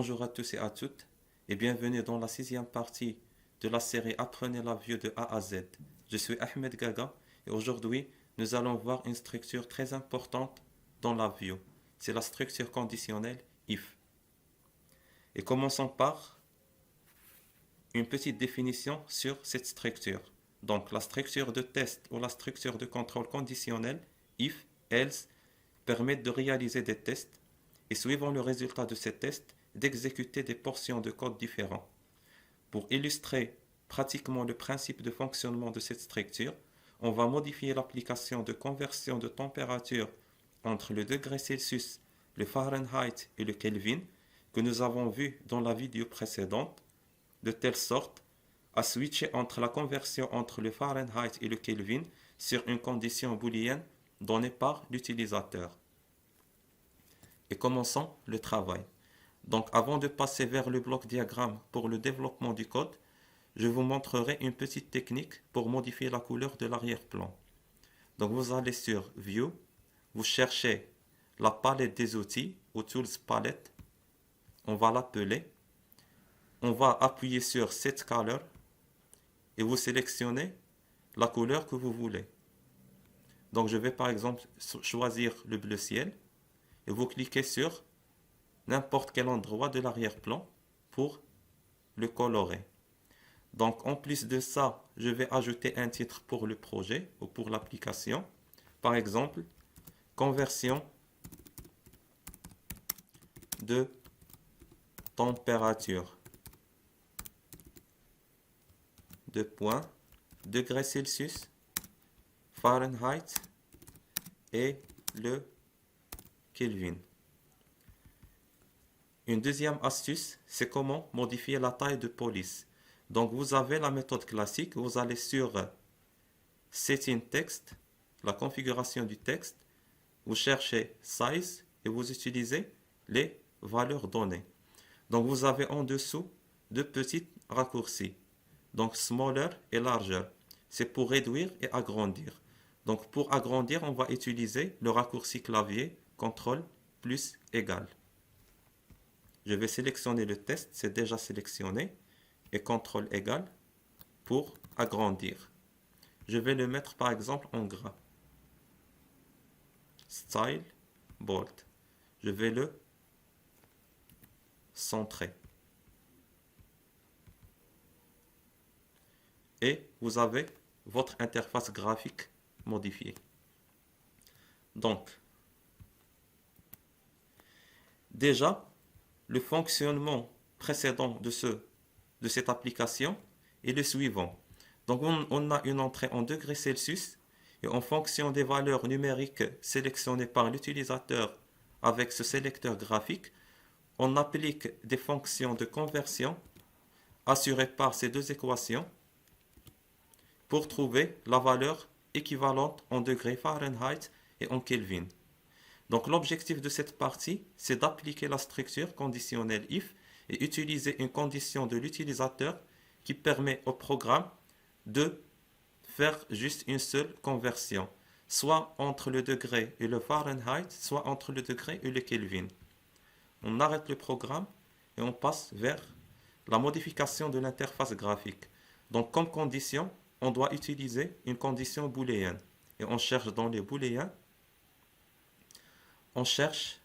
Bonjour à tous et à toutes et bienvenue dans la sixième partie de la série Apprenez la Vue de A à Z. Je suis Ahmed Gaga et aujourd'hui nous allons voir une structure très importante dans la Vue. C'est la structure conditionnelle if. Et commençons par une petite définition sur cette structure. Donc la structure de test ou la structure de contrôle conditionnel if, else permettent de réaliser des tests et suivant le résultat de ces tests d'exécuter des portions de code différents. Pour illustrer pratiquement le principe de fonctionnement de cette structure, on va modifier l'application de conversion de température entre le degré Celsius, le Fahrenheit et le Kelvin que nous avons vu dans la vidéo précédente, de telle sorte à switcher entre la conversion entre le Fahrenheit et le Kelvin sur une condition booléenne donnée par l'utilisateur. Et commençons le travail. Donc avant de passer vers le bloc diagramme pour le développement du code, je vous montrerai une petite technique pour modifier la couleur de l'arrière-plan. Donc vous allez sur View, vous cherchez la palette des outils ou Tools Palette, on va l'appeler, on va appuyer sur Set Color et vous sélectionnez la couleur que vous voulez. Donc je vais par exemple choisir le bleu ciel et vous cliquez sur n'importe quel endroit de l'arrière-plan pour le colorer. Donc en plus de ça, je vais ajouter un titre pour le projet ou pour l'application. Par exemple, conversion de température. Deux points, degrés Celsius, Fahrenheit et le Kelvin. Une deuxième astuce, c'est comment modifier la taille de police. Donc vous avez la méthode classique, vous allez sur Setting Text, la configuration du texte, vous cherchez Size et vous utilisez les valeurs données. Donc vous avez en dessous deux petits raccourcis. Donc Smaller et Larger, c'est pour réduire et agrandir. Donc pour agrandir, on va utiliser le raccourci clavier CTRL plus égal. Je vais sélectionner le test, c'est déjà sélectionné, et CTRL égal pour agrandir. Je vais le mettre par exemple en gras. Style, bold. Je vais le centrer. Et vous avez votre interface graphique modifiée. Donc, déjà, le fonctionnement précédent de cette application est le suivant. Donc on a une entrée en degrés Celsius et en fonction des valeurs numériques sélectionnées par l'utilisateur avec ce sélecteur graphique, on applique des fonctions de conversion assurées par ces deux équations pour trouver la valeur équivalente en degrés Fahrenheit et en Kelvin. Donc l'objectif de cette partie, c'est d'appliquer la structure conditionnelle if et utiliser une condition de l'utilisateur qui permet au programme de faire juste une seule conversion, soit entre le degré et le Fahrenheit, soit entre le degré et le Kelvin. On arrête le programme et on passe vers la modification de l'interface graphique. Donc comme condition, on doit utiliser une condition booléenne. Et on cherche dans les booléens, on cherche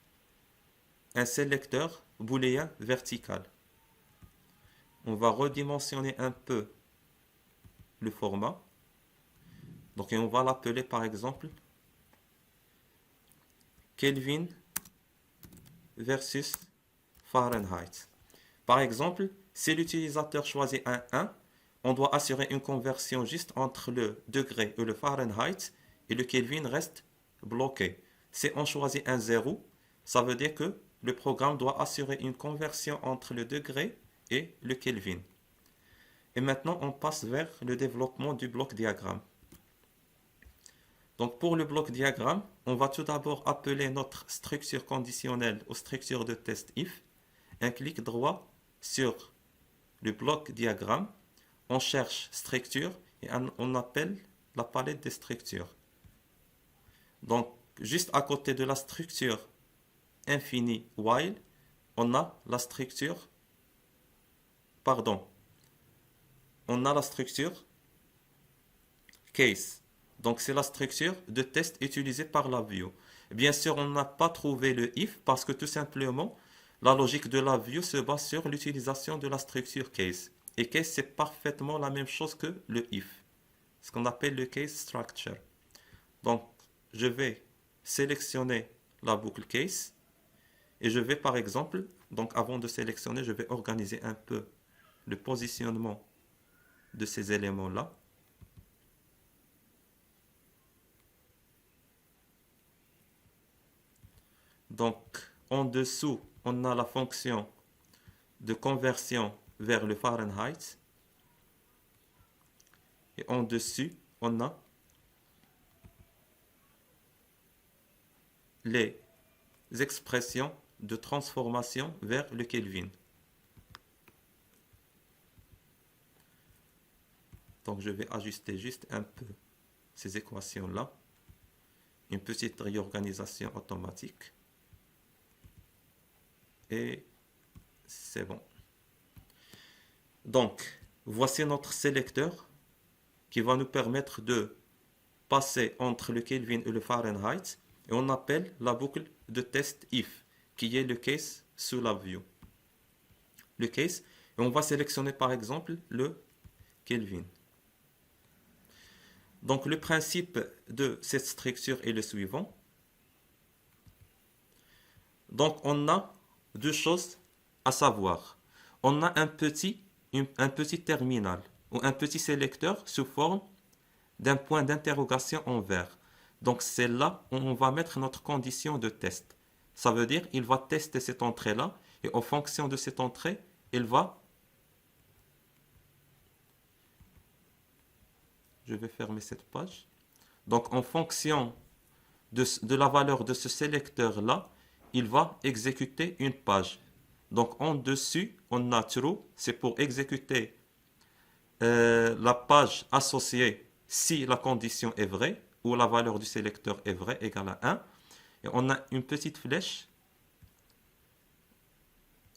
un sélecteur booléen vertical. On va redimensionner un peu le format. Donc, et on va l'appeler par exemple Kelvin versus Fahrenheit. Par exemple, si l'utilisateur choisit un 1, on doit assurer une conversion juste entre le degré et le Fahrenheit et le Kelvin reste bloqué. Si on choisit un 0, ça veut dire que le programme doit assurer une conversion entre le degré et le Kelvin. Et maintenant, on passe vers le développement du bloc diagramme. Donc pour le bloc diagramme, on va tout d'abord appeler notre structure conditionnelle ou structure de test if. Un clic droit sur le bloc diagramme. On cherche structure et on appelle la palette des structures. Donc juste à côté de la structure infini while, on a la structure, pardon, on a la structure case. Donc c'est la structure de test utilisée par la view. Bien sûr, on n'a pas trouvé le if parce que tout simplement, la logique de la view se base sur l'utilisation de la structure case. Et case, c'est parfaitement la même chose que le if, ce qu'on appelle le case structure. Donc, je vais sélectionner la boucle case et je vais par exemple, donc avant de sélectionner, je vais organiser un peu le positionnement de ces éléments-là. Donc, en dessous, on a la fonction de conversion vers le Fahrenheit. Et en dessus, on a les expressions de transformation vers le Kelvin. Donc, je vais ajuster juste un peu ces équations-là. Une petite réorganisation automatique. Et c'est bon. Donc, voici notre sélecteur qui va nous permettre de passer entre le Kelvin et le Fahrenheit. Et on appelle la boucle de test if, qui est le case sous la view. Le case, et on va sélectionner par exemple le Kelvin. Donc le principe de cette structure est le suivant. Donc on a deux choses à savoir. On a un petit terminal ou un petit sélecteur sous forme d'un point d'interrogation en vert. Donc c'est là où on va mettre notre condition de test. Ça veut dire qu'il va tester cette entrée-là et en fonction de cette entrée, il va... Je vais fermer cette page. Donc en fonction de la valeur de ce sélecteur-là, il va exécuter une page. Donc en dessus, on a true, c'est pour exécuter la page associée si la condition est vraie ou la valeur du sélecteur est vraie égale à 1. Et on a une petite flèche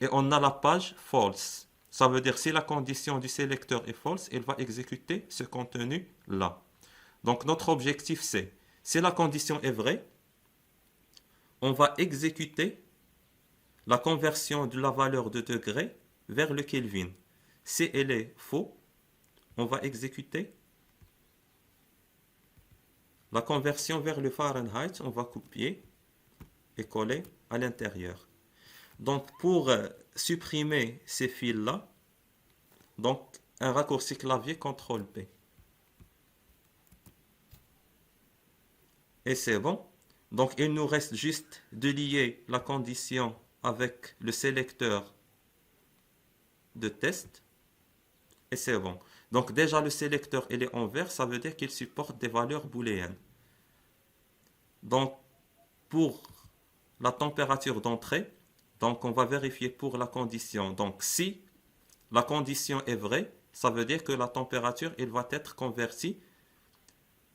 et on a la page false. Ça veut dire si la condition du sélecteur est false, il va exécuter ce contenu-là. Donc notre objectif c'est, si la condition est vraie, on va exécuter la conversion de la valeur de degré vers le Kelvin. Si elle est faux, on va exécuter la conversion vers le Fahrenheit. On va copier et coller à l'intérieur. Donc pour supprimer ces fils-là, donc un raccourci clavier CTRL-P. Et c'est bon. Donc il nous reste juste de lier la condition avec le sélecteur de test. Et c'est bon. Donc déjà le sélecteur il est en vert, ça veut dire qu'il supporte des valeurs booléennes. Donc pour la température d'entrée, donc on va vérifier pour la condition. Donc si la condition est vraie, ça veut dire que la température elle va être convertie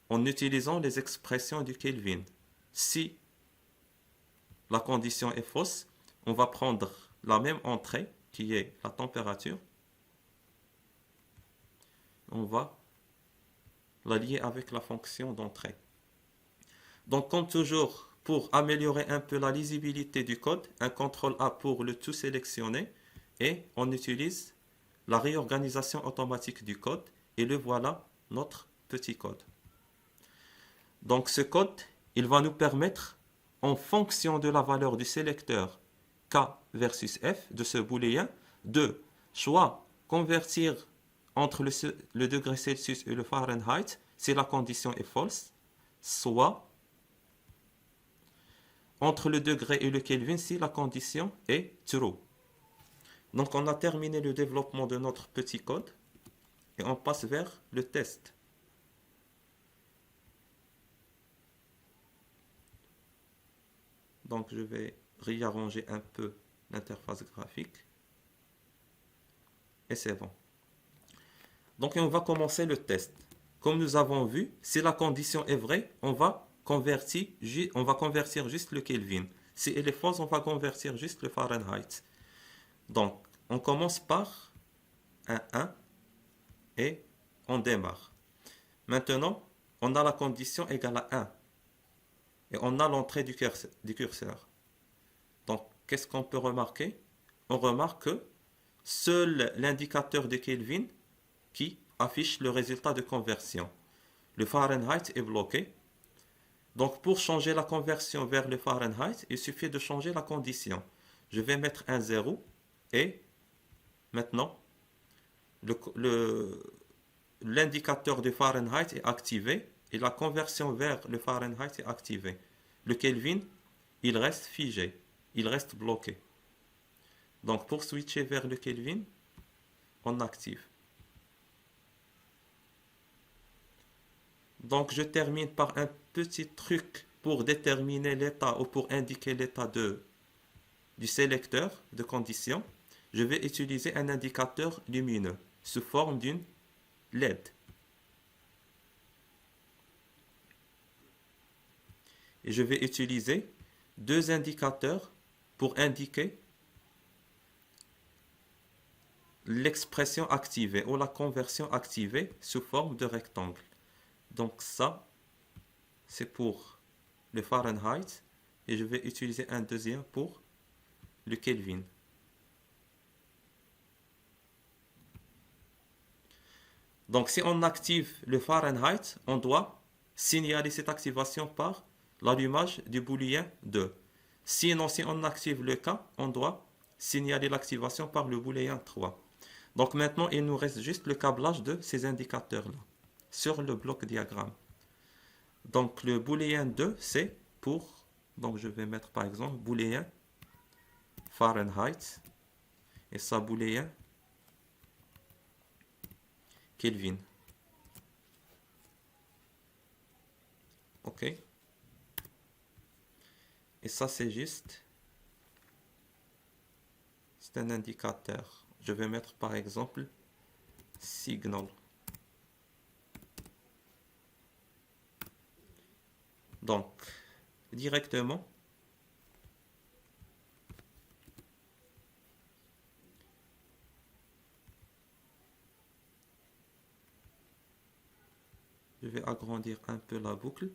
en utilisant les expressions du Kelvin. Si la condition est fausse, on va prendre la même entrée qui est la température. On va la lier avec la fonction d'entrée. Donc comme toujours, pour améliorer un peu la lisibilité du code, un CTRL-A pour le tout sélectionner et on utilise la réorganisation automatique du code et le voilà notre petit code. Donc ce code, il va nous permettre, en fonction de la valeur du sélecteur K versus F, de ce booléen, de soit convertir entre le degré Celsius et le Fahrenheit si la condition est false, soit entre le degré et le Kelvin si la condition est true. Donc on a terminé le développement de notre petit code et on passe vers le test. Donc je vais réarranger un peu l'interface graphique. Et c'est bon. Donc on va commencer le test. Comme nous avons vu, si la condition est vraie, on va convertir juste le Kelvin. Si elle est fausse, on va convertir juste le Fahrenheit. Donc, on commence par un 1 et on démarre. Maintenant, on a la condition égale à 1 et on a l'entrée du curseur. Donc, qu'est-ce qu'on peut remarquer? On remarque que seul l'indicateur de Kelvin qui affiche le résultat de conversion. Le Fahrenheit est bloqué. Donc, pour changer la conversion vers le Fahrenheit, il suffit de changer la condition. Je vais mettre un 0 et maintenant, l'indicateur de Fahrenheit est activé et la conversion vers le Fahrenheit est activée. Le Kelvin, il reste figé, il reste bloqué. Donc, pour switcher vers le Kelvin, on active. Donc, je termine par un petit truc pour déterminer l'état ou pour indiquer l'état du sélecteur de condition. Je vais utiliser un indicateur lumineux sous forme d'une LED. Et je vais utiliser deux indicateurs pour indiquer l'expression activée ou la conversion activée sous forme de rectangle. Donc ça, c'est pour le Fahrenheit et je vais utiliser un deuxième pour le Kelvin. Donc si on active le Fahrenheit, on doit signaler cette activation par l'allumage du booléen 2. Sinon, si on active le K, on doit signaler l'activation par le booléen 3. Donc maintenant, il nous reste juste le câblage de ces indicateurs-là sur le bloc diagramme. Donc le booléen 2, c'est pour, donc je vais mettre par exemple booléen Fahrenheit et ça booléen Kelvin. Ok. Et ça c'est un indicateur. Je vais mettre par exemple signal. Donc, directement, je vais agrandir un peu la boucle.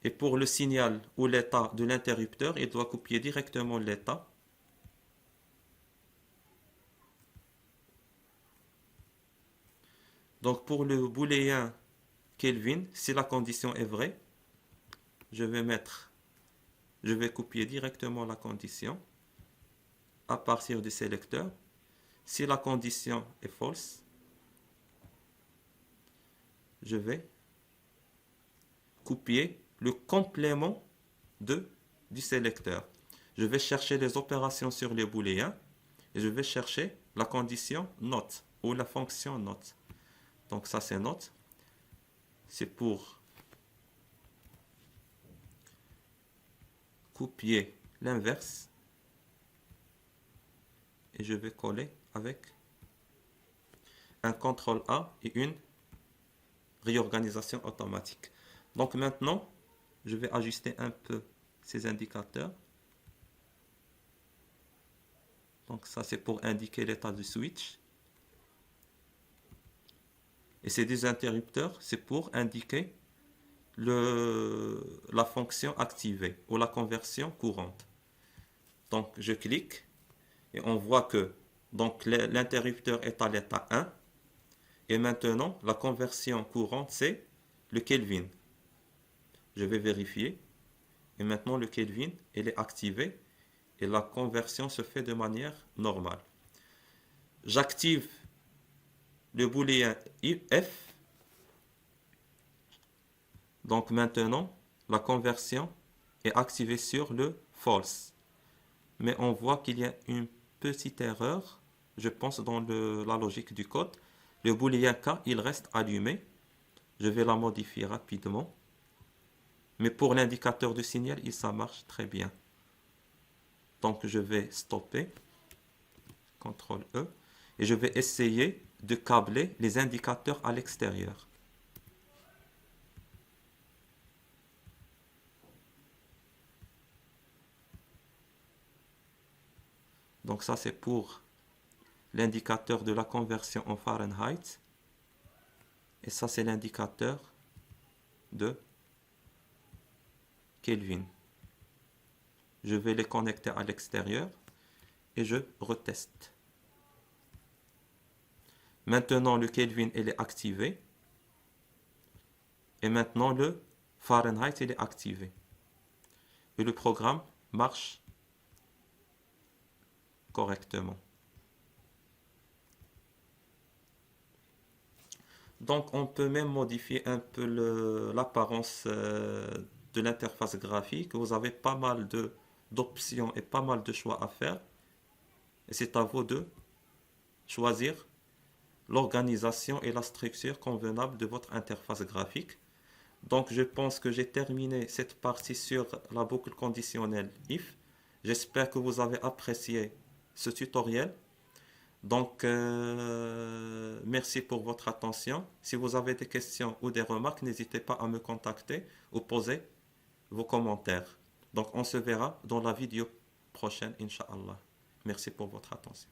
Et pour le signal ou l'état de l'interrupteur, il doit copier directement l'état. Donc pour le booléen Kelvin, si la condition est vraie, je vais copier directement la condition à partir du sélecteur. Si la condition est false, je vais copier le complément du sélecteur. Je vais chercher les opérations sur les booléens et je vais chercher la condition not ou la fonction not. Donc ça c'est not. C'est pour copier l'inverse et je vais coller avec un CTRL A et une réorganisation automatique. Donc maintenant, je vais ajuster un peu ces indicateurs. Donc ça c'est pour indiquer l'état du switch. Et ces deux interrupteurs, c'est pour indiquer la fonction activée ou la conversion courante. Donc je clique et on voit que l'interrupteur est à l'état 1 et maintenant la conversion courante c'est le Kelvin. Je vais vérifier et maintenant le Kelvin il est activé et la conversion se fait de manière normale. J'active le booléen if. Donc maintenant, la conversion est activée sur le false. Mais on voit qu'il y a une petite erreur, je pense, dans la logique du code. Le booléen K, il reste allumé. Je vais la modifier rapidement. Mais pour l'indicateur de signal, ça marche très bien. Donc je vais stopper. CTRL E. Et je vais essayer de câbler les indicateurs à l'extérieur. Donc ça c'est pour l'indicateur de la conversion en Fahrenheit. Et ça c'est l'indicateur de Kelvin. Je vais les connecter à l'extérieur et je reteste. Maintenant le Kelvin il est activé. Et maintenant le Fahrenheit il est activé. Et le programme marche correctement. Donc on peut même modifier un peu l'apparence de l'interface graphique. Vous avez pas mal d'options et pas mal de choix à faire. Et c'est à vous de choisir l'organisation et la structure convenable de votre interface graphique. Donc je pense que j'ai terminé cette partie sur la boucle conditionnelle if. J'espère que vous avez apprécié ce tutoriel. Donc merci pour votre attention. Si vous avez des questions ou des remarques, n'hésitez pas à me contacter ou poser vos commentaires. Donc on se verra dans la vidéo prochaine, Inch'Allah. Merci pour votre attention.